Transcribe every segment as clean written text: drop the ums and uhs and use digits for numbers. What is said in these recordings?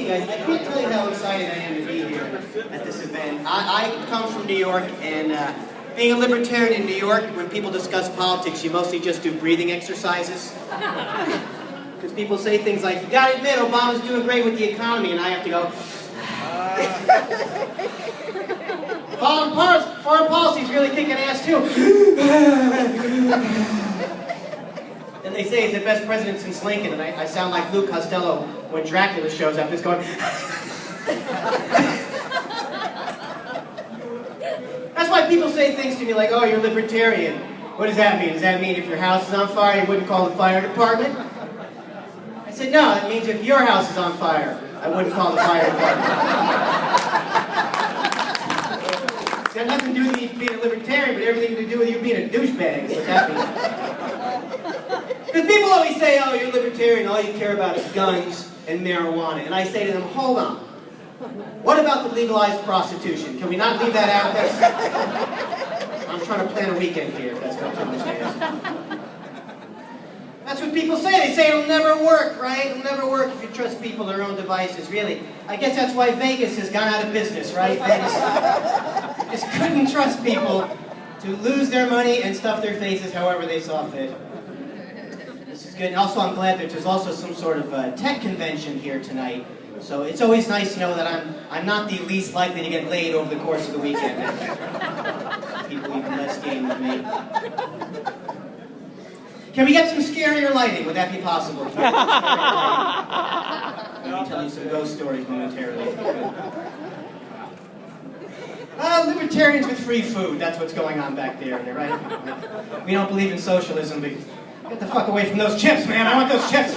you guys, I can't tell you how excited I am to be here at this event. I come from New York, and being a libertarian in New York, when people discuss politics, you mostly just do breathing exercises. Because people say things like, you gotta admit, Obama's doing great with the economy, and I have to go, foreign policy's really kicking ass too. And they say he's the best president since Lincoln, and I sound like Luke Costello when Dracula shows up, just going... That's why people say things to me like, oh, you're libertarian. What does that mean? Does that mean if your house is on fire, you wouldn't call the fire department? I said, no, it means if your house is on fire, I wouldn't call the fire department. It's got nothing to do with you being a libertarian, but everything to do with you being a douchebag, is what that means. Because people always say, oh, you're libertarian, all you care about is guns and marijuana. And I say to them, hold on. What about the legalized prostitution? Can we not leave that out? I'm trying to plan a weekend here, if that's not too much to ask. That's what people say. They say it'll never work, right? It'll never work if you trust people their own devices. Really, I guess that's why Vegas has gone out of business, right? Vegas just couldn't trust people to lose their money and stuff their faces however they saw fit. This is good. And also, I'm glad that there's also some sort of tech convention here tonight. So it's always nice to know that I'm not the least likely to get laid over the course of the weekend. People even less game than me. Can we get some scarier lighting? Would that be possible? I'll tell you some ghost stories momentarily. Libertarians with free food. That's what's going on back there, right? We don't believe in socialism, but get the fuck away from those chips, man. I want those chips.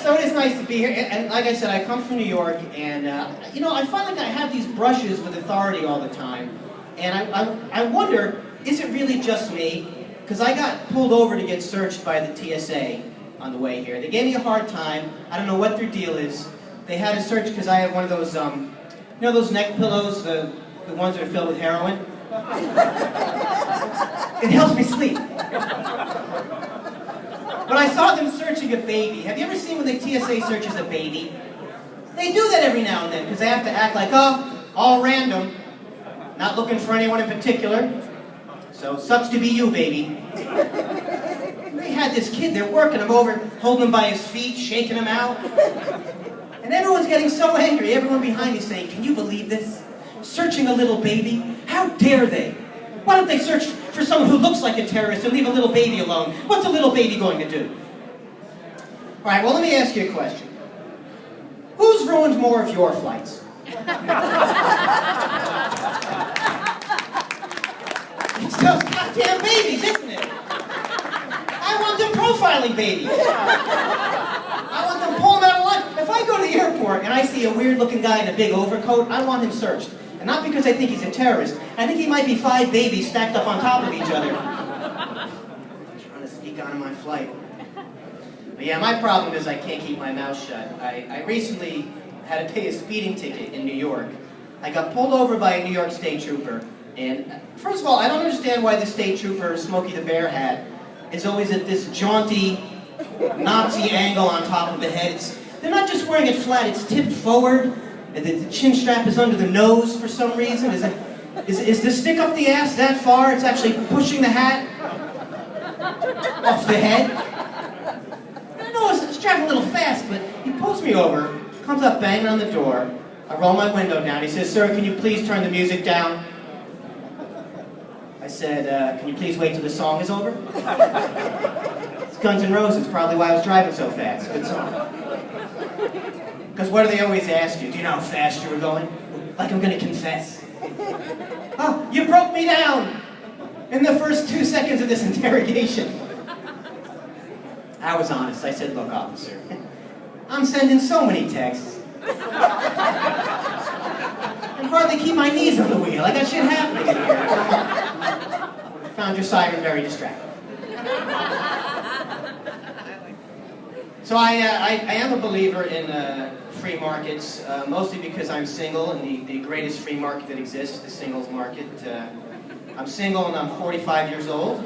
So it is nice to be here, and like I said, I come from New York, and you know, I find like I have these brushes with authority all the time, and I wonder, is it really just me? Because I got pulled over to get searched by the TSA on the way here. They gave me a hard time. I don't know what their deal is. They had to search because I have one of those, you know those neck pillows, the ones that are filled with heroin? It helps me sleep. But I saw them searching a baby. Have you ever seen when the TSA searches a baby? They do that every now and then because they have to act like, oh, all random. Not looking for anyone in particular. So, sucks to be you, baby. They had this kid, they're working him over, holding him by his feet, shaking him out. And everyone's getting so angry. Everyone behind me saying, can you believe this? Searching a little baby? How dare they? Why don't they search for someone who looks like a terrorist and leave a little baby alone? What's a little baby going to do? All right, well, let me ask you a question. Who's ruined more of your flights? It's those goddamn babies, isn't it? I want them profiling babies. I want them pulling out a line. If I go to the airport and I see a weird-looking guy in a big overcoat, I want him searched. And not because I think he's a terrorist. I think he might be 5 babies stacked up on top of each other. I'm trying to sneak onto my flight. But yeah, my problem is I can't keep my mouth shut. I recently had to pay a speeding ticket in New York. I got pulled over by a New York State Trooper. And first of all, I don't understand why the State Trooper, Smokey the Bear hat, is always at this jaunty Nazi angle on top of the head. They're not just wearing it flat, it's tipped forward. And the chin strap is under the nose for some reason. Is the stick up the ass that far? It's actually pushing the hat off the head. I know it's driving a little fast, but he pulls me over, comes up banging on the door. I roll my window down. He says, sir, can you please turn the music down? I said, can you please wait till the song is over? It's Guns N' Roses, probably why I was driving so fast. Good song. Because what do they always ask you? Do you know how fast you were going? Like I'm going to confess. Oh, you broke me down in the first 2 seconds of this interrogation. I was honest. I said, look, officer, I'm sending so many texts. I can hardly keep my knees on the wheel. I got shit happening in here. Found your siren very distracting. So I am a believer in free markets, mostly because I'm single, and the greatest free market that exists, the singles market. I'm single and I'm 45 years old,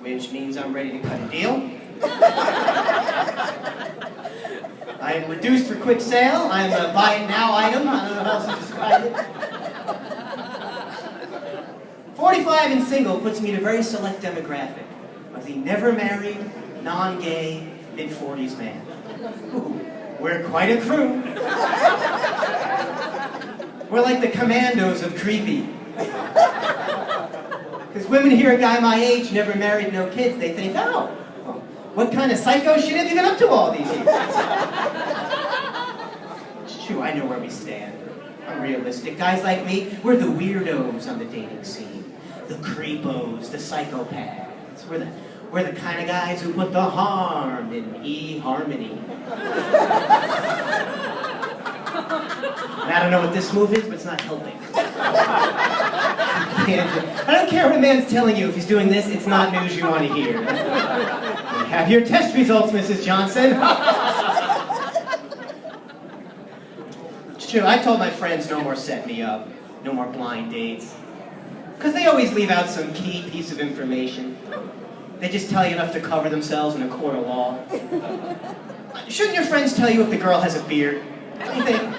which means I'm ready to cut a deal. I am reduced for quick sale. I'm a buy it now item. I don't know how else to describe it. 45 and single puts me in a very select demographic of the never married, non-gay, mid-40s man. Ooh, we're quite a crew. We're like the commandos of creepy. Because women hear a guy my age, never married, no kids, they think, oh, what kind of psycho shit have you been up to all these years? It's true, I know where we stand. I'm realistic. Guys like me, we're the weirdos on the dating scene. The creepos, the psychopaths. We're the kind of guys who put the harm in eHarmony. And I don't know what this move is, but it's not helping. I don't care what a man's telling you. If he's doing this, it's not news you want to hear. We have your test results, Mrs. Johnson. It's true, I told my friends no more set me up, no more blind dates. Because they always leave out some key piece of information. They just tell you enough to cover themselves in a court of law. Shouldn't your friends tell you if the girl has a beard? What do you think?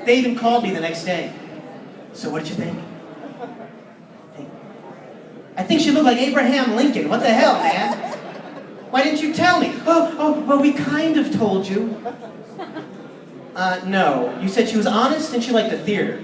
They even called me the next day. So what did you think? I think she looked like Abraham Lincoln. What the hell, man? Why didn't you tell me? Well, we kind of told you. No. You said she was honest and she liked the theater.